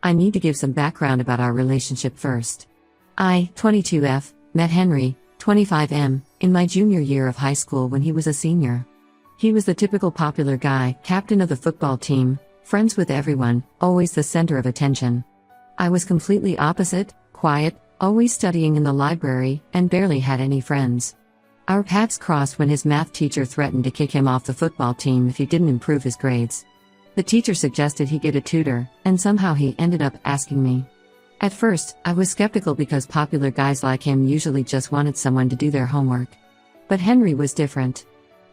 I need to give some background about our relationship first. I, 22F, met Henry, 25M, in my junior year of high school when he was a senior. He was the typical popular guy, captain of the football team, friends with everyone, always the center of attention. I was completely opposite, quiet, always studying in the library, and barely had any friends. Our paths crossed when his math teacher threatened to kick him off the football team if he didn't improve his grades. The teacher suggested he get a tutor, and somehow he ended up asking me. At first, I was skeptical because popular guys like him usually just wanted someone to do their homework. But Henry was different.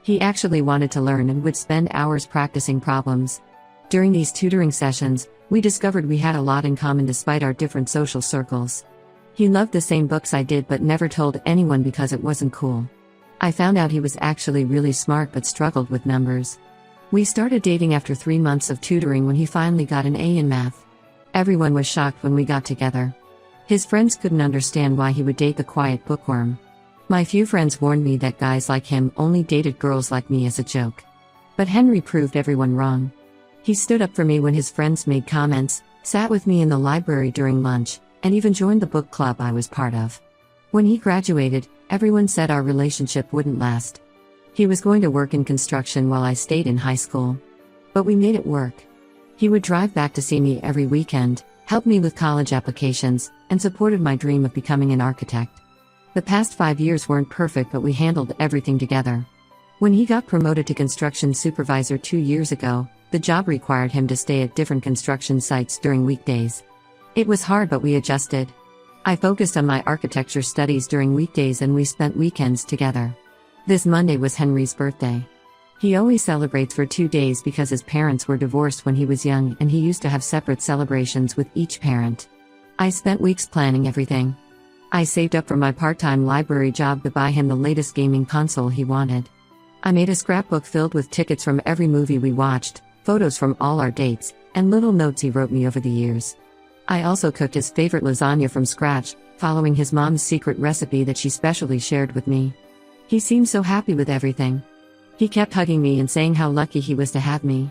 He actually wanted to learn and would spend hours practicing problems. During these tutoring sessions, we discovered we had a lot in common despite our different social circles. He loved the same books I did but never told anyone because it wasn't cool. I found out he was actually really smart but struggled with numbers. We started dating after 3 months of tutoring when he finally got an A in math. Everyone was shocked when we got together. His friends couldn't understand why he would date the quiet bookworm. My few friends warned me that guys like him only dated girls like me as a joke. But Henry proved everyone wrong. He stood up for me when his friends made comments, sat with me in the library during lunch, and even joined the book club I was part of. When he graduated, everyone said our relationship wouldn't last. He was going to work in construction while I stayed in high school. But we made it work. He would drive back to see me every weekend, help me with college applications, and supported my dream of becoming an architect. The past 5 years weren't perfect, but we handled everything together. When he got promoted to construction supervisor 2 years ago, the job required him to stay at different construction sites during weekdays. It was hard, but we adjusted. I focused on my architecture studies during weekdays and we spent weekends together. This Monday was Henry's birthday. He always celebrates for 2 days because his parents were divorced when he was young and he used to have separate celebrations with each parent. I spent weeks planning everything. I saved up for my part-time library job to buy him the latest gaming console he wanted. I made a scrapbook filled with tickets from every movie we watched, photos from all our dates, and little notes he wrote me over the years. I also cooked his favorite lasagna from scratch, following his mom's secret recipe that she specially shared with me. He seemed so happy with everything. He kept hugging me and saying how lucky he was to have me.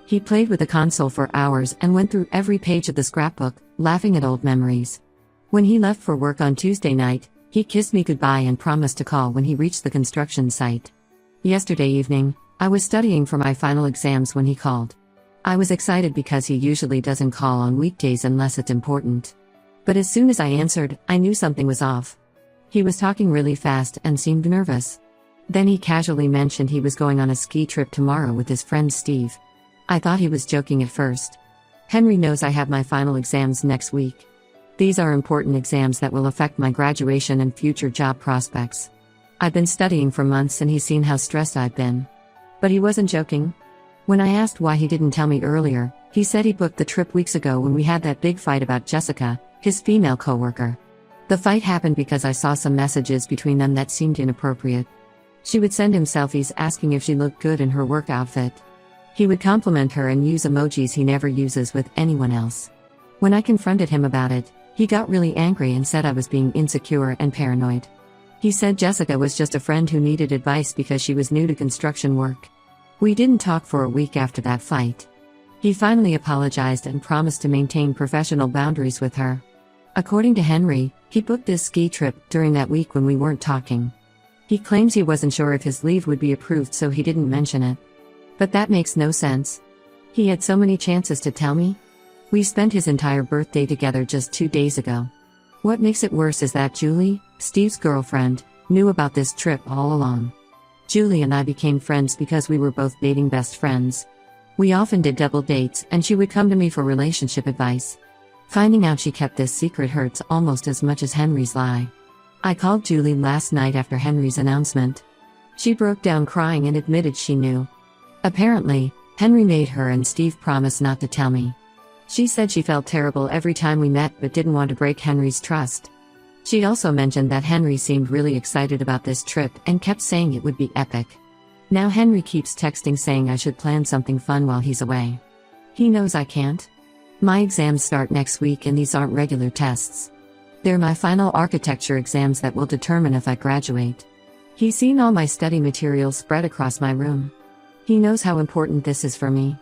He played with the console for hours and went through every page of the scrapbook, laughing at old memories. When he left for work on Tuesday night, he kissed me goodbye and promised to call when he reached the construction site. Yesterday evening, I was studying for my final exams when he called. I was excited because he usually doesn't call on weekdays unless it's important. But as soon as I answered, I knew something was off. He was talking really fast and seemed nervous. Then he casually mentioned he was going on a ski trip tomorrow with his friend Steve. I thought he was joking at first. Henry knows I have my final exams next week. These are important exams that will affect my graduation and future job prospects. I've been studying for months and he's seen how stressed I've been. But he wasn't joking. When I asked why he didn't tell me earlier, he said he booked the trip weeks ago when we had that big fight about Jessica, his female coworker. The fight happened because I saw some messages between them that seemed inappropriate. She would send him selfies asking if she looked good in her work outfit. He would compliment her and use emojis he never uses with anyone else. When I confronted him about it, he got really angry and said I was being insecure and paranoid. He said Jessica was just a friend who needed advice because she was new to construction work. We didn't talk for a week after that fight. He finally apologized and promised to maintain professional boundaries with her. According to Henry, he booked this ski trip during that week when we weren't talking. He claims he wasn't sure if his leave would be approved, so he didn't mention it. But that makes no sense. He had so many chances to tell me. We spent his entire birthday together just 2 days ago. What makes it worse is that Julie, Steve's girlfriend, knew about this trip all along. Julie and I became friends because we were both dating best friends. We often did double dates and she would come to me for relationship advice. Finding out she kept this secret hurts almost as much as Henry's lie. I called Julie last night after Henry's announcement. She broke down crying and admitted she knew. Apparently, Henry made her and Steve promise not to tell me. She said she felt terrible every time we met but didn't want to break Henry's trust. She also mentioned that Henry seemed really excited about this trip and kept saying it would be epic. Now Henry keeps texting saying I should plan something fun while he's away. He knows I can't. My exams start next week and these aren't regular tests. They're my final architecture exams that will determine if I graduate. He's seen all my study materials spread across my room. He knows how important this is for me.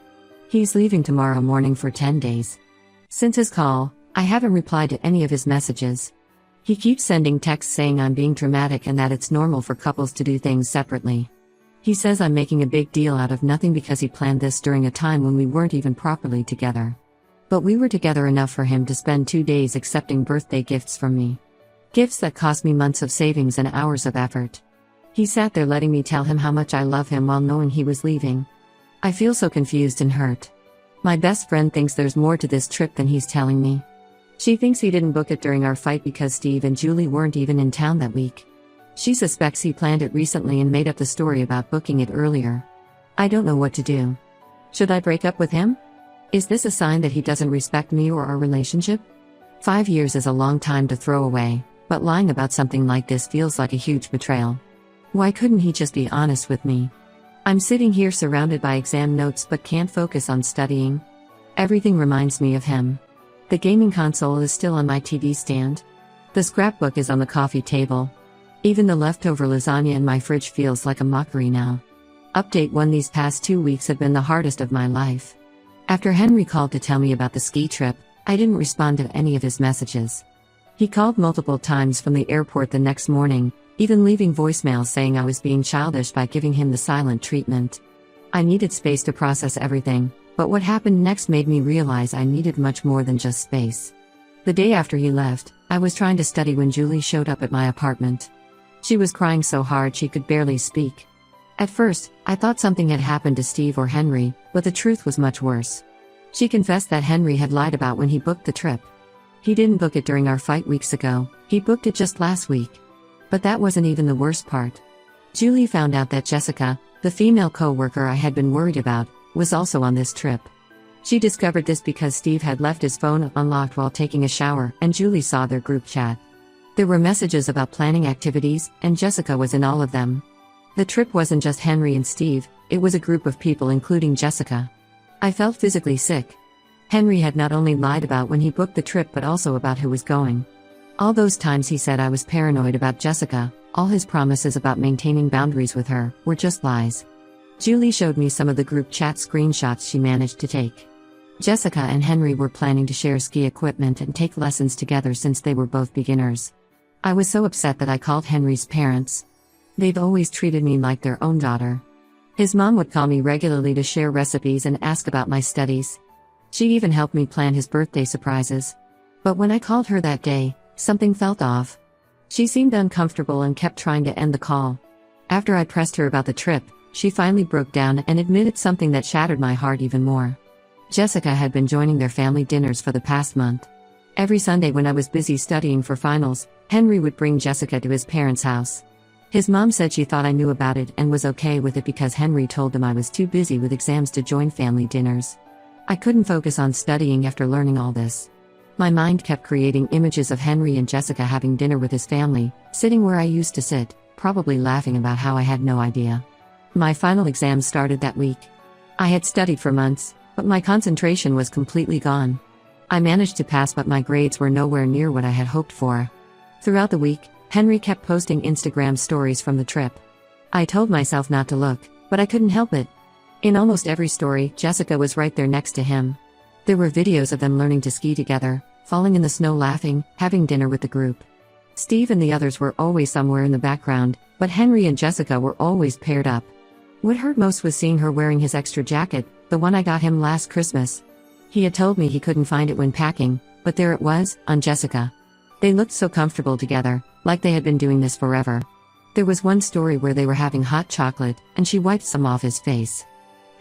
He's leaving tomorrow morning for 10 days. Since his call, I haven't replied to any of his messages. He keeps sending texts saying I'm being dramatic and that it's normal for couples to do things separately. He says I'm making a big deal out of nothing because he planned this during a time when we weren't even properly together. But we were together enough for him to spend 2 days accepting birthday gifts from me. Gifts that cost me months of savings and hours of effort. He sat there letting me tell him how much I love him while knowing he was leaving. I feel so confused and hurt. My best friend thinks there's more to this trip than he's telling me. She thinks he didn't book it during our fight because Steve and Julie weren't even in town that week. She suspects he planned it recently and made up the story about booking it earlier. I don't know what to do. Should I break up with him? Is this a sign that he doesn't respect me or our relationship? 5 years is a long time to throw away, but lying about something like this feels like a huge betrayal. Why couldn't he just be honest with me? I'm sitting here surrounded by exam notes but can't focus on studying. Everything reminds me of him. The gaming console is still on my TV stand. The scrapbook is on the coffee table. Even the leftover lasagna in my fridge feels like a mockery now. Update 1: These past 2 weeks have been the hardest of my life. After Henry called to tell me about the ski trip, I didn't respond to any of his messages. He called multiple times from the airport the next morning, even leaving voicemails saying I was being childish by giving him the silent treatment. I needed space to process everything, but what happened next made me realize I needed much more than just space. The day after he left, I was trying to study when Julie showed up at my apartment. She was crying so hard she could barely speak. At first, I thought something had happened to Steve or Henry, but the truth was much worse. She confessed that Henry had lied about when he booked the trip. He didn't book it during our fight weeks ago, he booked it just last week. But that wasn't even the worst part. Julie found out that Jessica, the female coworker I had been worried about, was also on this trip. She discovered this because Steve had left his phone unlocked while taking a shower, and Julie saw their group chat. There were messages about planning activities, and Jessica was in all of them. The trip wasn't just Henry and Steve, it was a group of people including Jessica. I felt physically sick. Henry had not only lied about when he booked the trip but also about who was going. All those times he said I was paranoid about Jessica, all his promises about maintaining boundaries with her, were just lies. Julie showed me some of the group chat screenshots she managed to take. Jessica and Henry were planning to share ski equipment and take lessons together since they were both beginners. I was so upset that I called Henry's parents. They've always treated me like their own daughter. His mom would call me regularly to share recipes and ask about my studies. She even helped me plan his birthday surprises. But when I called her that day, something felt off. She seemed uncomfortable and kept trying to end the call. After I pressed her about the trip, she finally broke down and admitted something that shattered my heart even more. Jessica had been joining their family dinners for the past month. Every Sunday when I was busy studying for finals, Henry would bring Jessica to his parents' house. His mom said she thought I knew about it and was okay with it because Henry told them I was too busy with exams to join family dinners. I couldn't focus on studying after learning all this. My mind kept creating images of Henry and Jessica having dinner with his family, sitting where I used to sit, probably laughing about how I had no idea. My final exam started that week. I had studied for months, but my concentration was completely gone. I managed to pass, but my grades were nowhere near what I had hoped for. Throughout the week, Henry kept posting Instagram stories from the trip. I told myself not to look, but I couldn't help it. In almost every story, Jessica was right there next to him. There were videos of them learning to ski together, falling in the snow laughing, having dinner with the group. Steve and the others were always somewhere in the background, but Henry and Jessica were always paired up. What hurt most was seeing her wearing his extra jacket, the one I got him last Christmas. He had told me he couldn't find it when packing, but there it was, on Jessica. They looked so comfortable together, like they had been doing this forever. There was one story where they were having hot chocolate, and she wiped some off his face.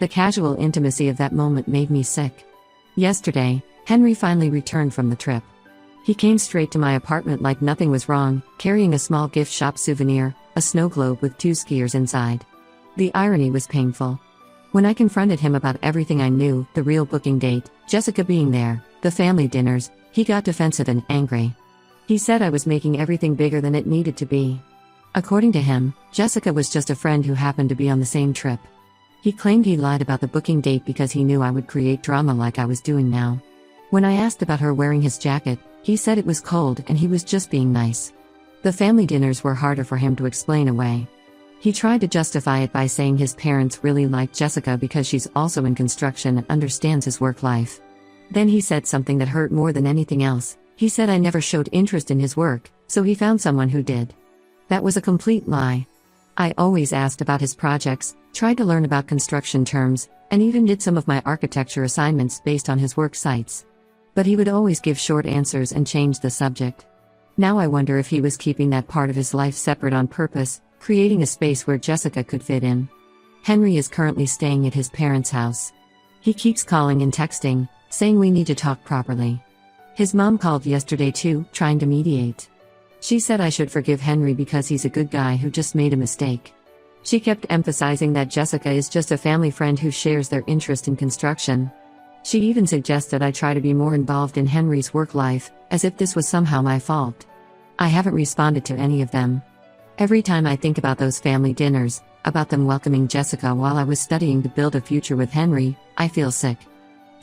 The casual intimacy of that moment made me sick. Yesterday, Henry finally returned from the trip. He came straight to my apartment like nothing was wrong, carrying a small gift shop souvenir, a snow globe with 2 skiers inside. The irony was painful. When I confronted him about everything I knew, the real booking date, Jessica being there, the family dinners, he got defensive and angry. He said I was making everything bigger than it needed to be. According to him, Jessica was just a friend who happened to be on the same trip. He claimed he lied about the booking date because he knew I would create drama like I was doing now. When I asked about her wearing his jacket, he said it was cold and he was just being nice. The family dinners were harder for him to explain away. He tried to justify it by saying his parents really liked Jessica because she's also in construction and understands his work life. Then he said something that hurt more than anything else. He said I never showed interest in his work, so he found someone who did. That was a complete lie. I always asked about his projects, tried to learn about construction terms, and even did some of my architecture assignments based on his work sites. But he would always give short answers and change the subject. Now I wonder if he was keeping that part of his life separate on purpose, creating a space where Jessica could fit in. Henry is currently staying at his parents' house. He keeps calling and texting, saying we need to talk properly. His mom called yesterday too, trying to mediate. She said I should forgive Henry because he's a good guy who just made a mistake. She kept emphasizing that Jessica is just a family friend who shares their interest in construction. She even suggested I try to be more involved in Henry's work life, as if this was somehow my fault. I haven't responded to any of them. Every time I think about those family dinners, about them welcoming Jessica while I was studying to build a future with Henry, I feel sick.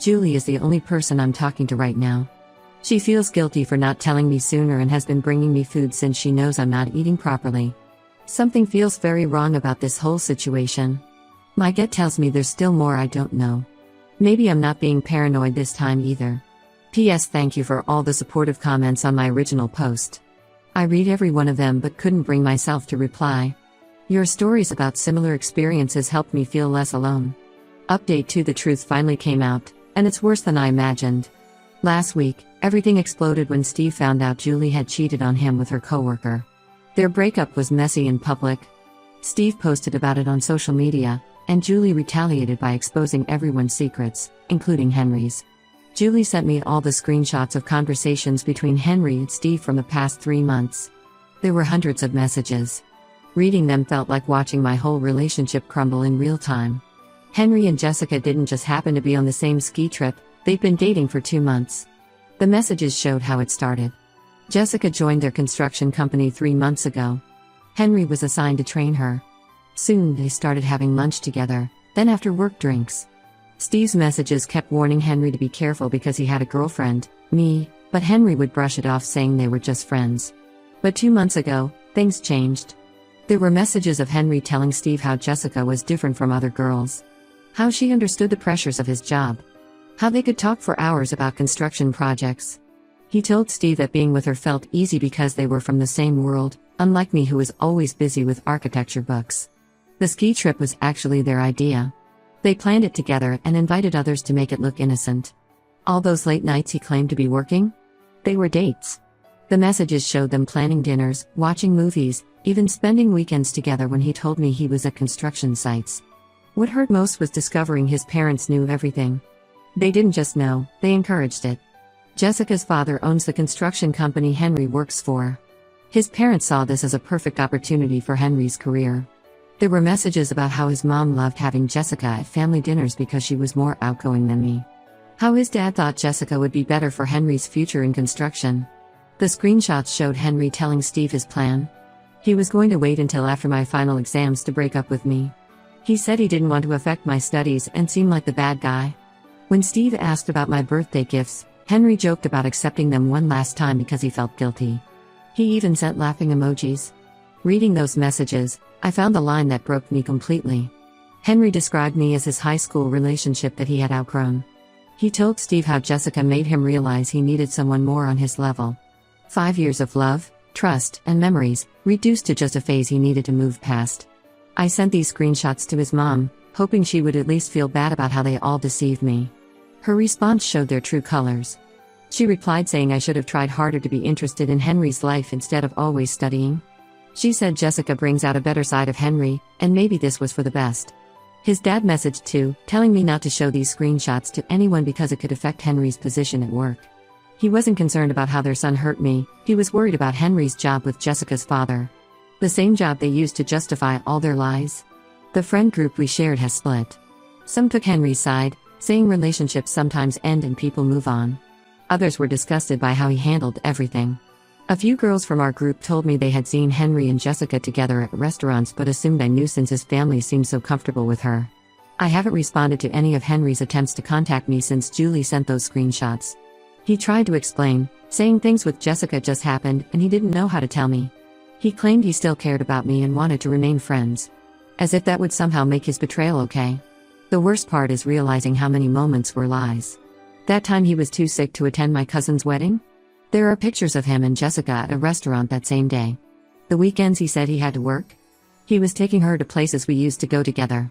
Julie is the only person I'm talking to right now. She feels guilty for not telling me sooner and has been bringing me food since she knows I'm not eating properly. Something feels very wrong about this whole situation. My gut tells me there's still more I don't know. Maybe I'm not being paranoid this time either. P.S. Thank you for all the supportive comments on my original post. I read every one of them but couldn't bring myself to reply. Your stories about similar experiences helped me feel less alone. Update 2: the truth finally came out, and it's worse than I imagined. Last week, everything exploded when Steve found out Julie had cheated on him with her coworker. Their breakup was messy in public. Steve posted about it on social media, and Julie retaliated by exposing everyone's secrets, including Henry's. Julie sent me all the screenshots of conversations between Henry and Steve from the past 3 months. There were hundreds of messages. Reading them felt like watching my whole relationship crumble in real time. Henry and Jessica didn't just happen to be on the same ski trip, they've been dating for 2 months. The messages showed how it started. Jessica joined their construction company 3 months ago. Henry was assigned to train her. Soon they started having lunch together, then after work drinks. Steve's messages kept warning Henry to be careful because he had a girlfriend, me, but Henry would brush it off saying they were just friends. But 2 months ago, things changed. There were messages of Henry telling Steve how Jessica was different from other girls. How she understood the pressures of his job. How they could talk for hours about construction projects. He told Steve that being with her felt easy because they were from the same world, unlike me who was always busy with architecture books. The ski trip was actually their idea. They planned it together and invited others to make it look innocent. All those late nights he claimed to be working? They were dates. The messages showed them planning dinners, watching movies, even spending weekends together when he told me he was at construction sites. What hurt most was discovering his parents knew everything. They didn't just know, they encouraged it. Jessica's father owns the construction company Henry works for. His parents saw this as a perfect opportunity for Henry's career. There were messages about how his mom loved having Jessica at family dinners because she was more outgoing than me. How his dad thought Jessica would be better for Henry's future in construction. The screenshots showed Henry telling Steve his plan. He was going to wait until after my final exams to break up with me. He said he didn't want to affect my studies and seem like the bad guy. When Steve asked about my birthday gifts, Henry joked about accepting them one last time because he felt guilty. He even sent laughing emojis. Reading those messages, I found the line that broke me completely. Henry described me as his high school relationship that he had outgrown. He told Steve how Jessica made him realize he needed someone more on his level. 5 years of love, trust, and memories, reduced to just a phase he needed to move past. I sent these screenshots to his mom, hoping she would at least feel bad about how they all deceived me. Her response showed their true colors. She replied saying I should have tried harder to be interested in Henry's life instead of always studying. She said Jessica brings out a better side of Henry, and maybe this was for the best. His dad messaged too, telling me not to show these screenshots to anyone because it could affect Henry's position at work. He wasn't concerned about how their son hurt me, he was worried about Henry's job with Jessica's father. The same job they used to justify all their lies. The friend group we shared has split. Some took Henry's side, saying relationships sometimes end and people move on. Others were disgusted by how he handled everything. A few girls from our group told me they had seen Henry and Jessica together at restaurants but assumed I knew since his family seemed so comfortable with her. I haven't responded to any of Henry's attempts to contact me since Julie sent those screenshots. He tried to explain, saying things with Jessica just happened and he didn't know how to tell me. He claimed he still cared about me and wanted to remain friends. As if that would somehow make his betrayal okay. The worst part is realizing how many moments were lies. That time he was too sick to attend my cousin's wedding? There are pictures of him and Jessica at a restaurant that same day. The weekends he said he had to work. He was taking her to places we used to go together.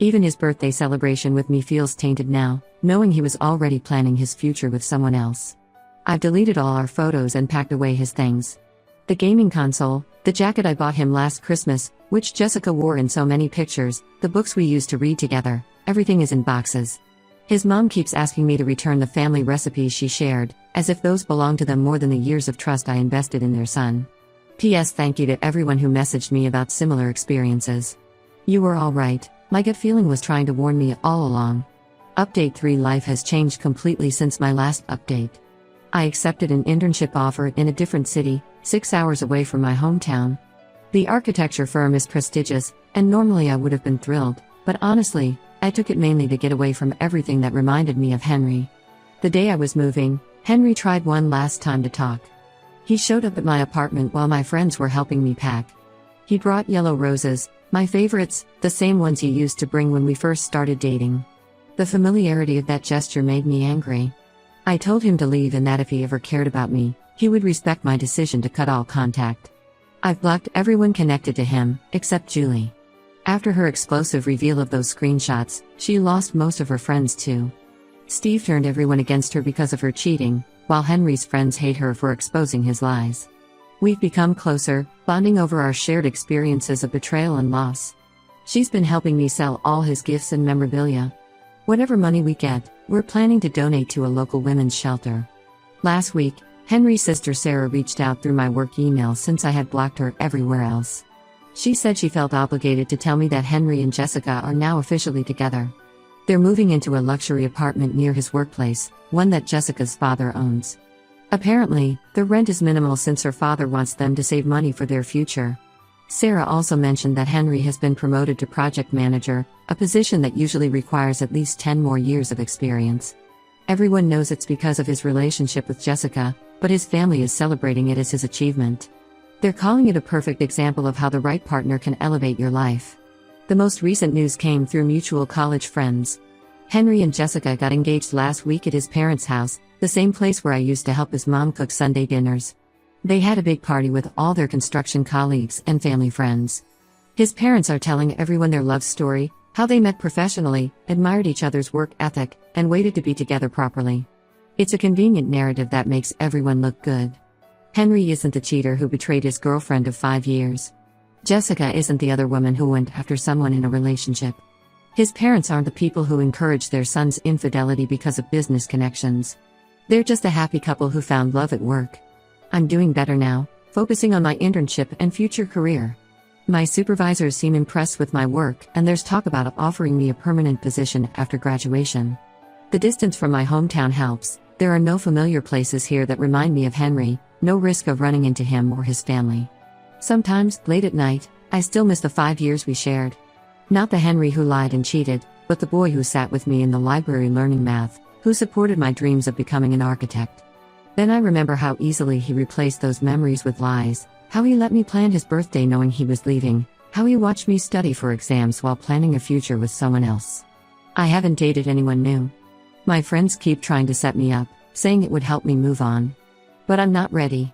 Even his birthday celebration with me feels tainted now, knowing he was already planning his future with someone else. I've deleted all our photos and packed away his things. The gaming console, the jacket I bought him last Christmas, which Jessica wore in so many pictures, the books we used to read together, everything is in boxes. His mom keeps asking me to return the family recipes she shared, as if those belong to them more than the years of trust I invested in their son. P.S. Thank you to everyone who messaged me about similar experiences. You were all right, my gut feeling was trying to warn me all along. Update 3: Life has changed completely since my last update. I accepted an internship offer in a different city, 6 hours away from my hometown. The architecture firm is prestigious, and normally I would have been thrilled, but honestly, I took it mainly to get away from everything that reminded me of Henry. The day I was moving, Henry tried one last time to talk. He showed up at my apartment while my friends were helping me pack. He brought yellow roses, my favorites, the same ones he used to bring when we first started dating. The familiarity of that gesture made me angry. I told him to leave and that if he ever cared about me, he would respect my decision to cut all contact. I've blocked everyone connected to him, except Julie. After her explosive reveal of those screenshots, she lost most of her friends too. Steve turned everyone against her because of her cheating, while Henry's friends hate her for exposing his lies. We've become closer, bonding over our shared experiences of betrayal and loss. She's been helping me sell all his gifts and memorabilia. Whatever money we get, we're planning to donate to a local women's shelter. Last week, Henry's sister Sarah reached out through my work email since I had blocked her everywhere else. She said she felt obligated to tell me that Henry and Jessica are now officially together. They're moving into a luxury apartment near his workplace, one that Jessica's father owns. Apparently, the rent is minimal since her father wants them to save money for their future. Sarah also mentioned that Henry has been promoted to project manager, a position that usually requires at least 10 more years of experience. Everyone knows it's because of his relationship with Jessica, but his family is celebrating it as his achievement. They're calling it a perfect example of how the right partner can elevate your life. The most recent news came through mutual college friends. Henry and Jessica got engaged last week at his parents' house, the same place where I used to help his mom cook Sunday dinners. They had a big party with all their construction colleagues and family friends. His parents are telling everyone their love story, how they met professionally, admired each other's work ethic, and waited to be together properly. It's a convenient narrative that makes everyone look good. Henry isn't the cheater who betrayed his girlfriend of 5 years. Jessica isn't the other woman who went after someone in a relationship. His parents aren't the people who encourage their son's infidelity because of business connections. They're just a happy couple who found love at work. I'm doing better now, focusing on my internship and future career. My supervisors seem impressed with my work, and there's talk about offering me a permanent position after graduation. The distance from my hometown helps. There are no familiar places here that remind me of Henry, no risk of running into him or his family. Sometimes, late at night, I still miss the 5 years we shared. Not the Henry who lied and cheated, but the boy who sat with me in the library learning math, who supported my dreams of becoming an architect. Then I remember how easily he replaced those memories with lies, how he let me plan his birthday knowing he was leaving, how he watched me study for exams while planning a future with someone else. I haven't dated anyone new. My friends keep trying to set me up, saying it would help me move on. But I'm not ready.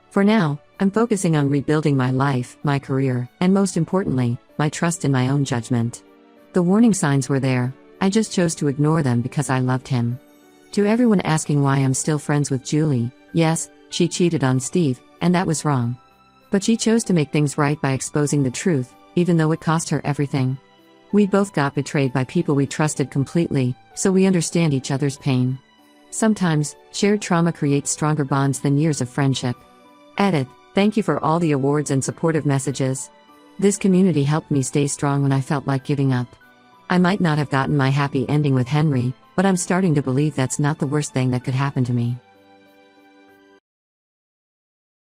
For now, I'm focusing on rebuilding my life, my career, and most importantly, my trust in my own judgment. The warning signs were there, I just chose to ignore them because I loved him. To everyone asking why I'm still friends with Julie, yes, she cheated on Steve, and that was wrong. But she chose to make things right by exposing the truth, even though it cost her everything. We both got betrayed by people we trusted completely, so we understand each other's pain. Sometimes, shared trauma creates stronger bonds than years of friendship. Edit. Thank you for all the awards and supportive messages. This community helped me stay strong when I felt like giving up. I might not have gotten my happy ending with Henry, but I'm starting to believe that's not the worst thing that could happen to me.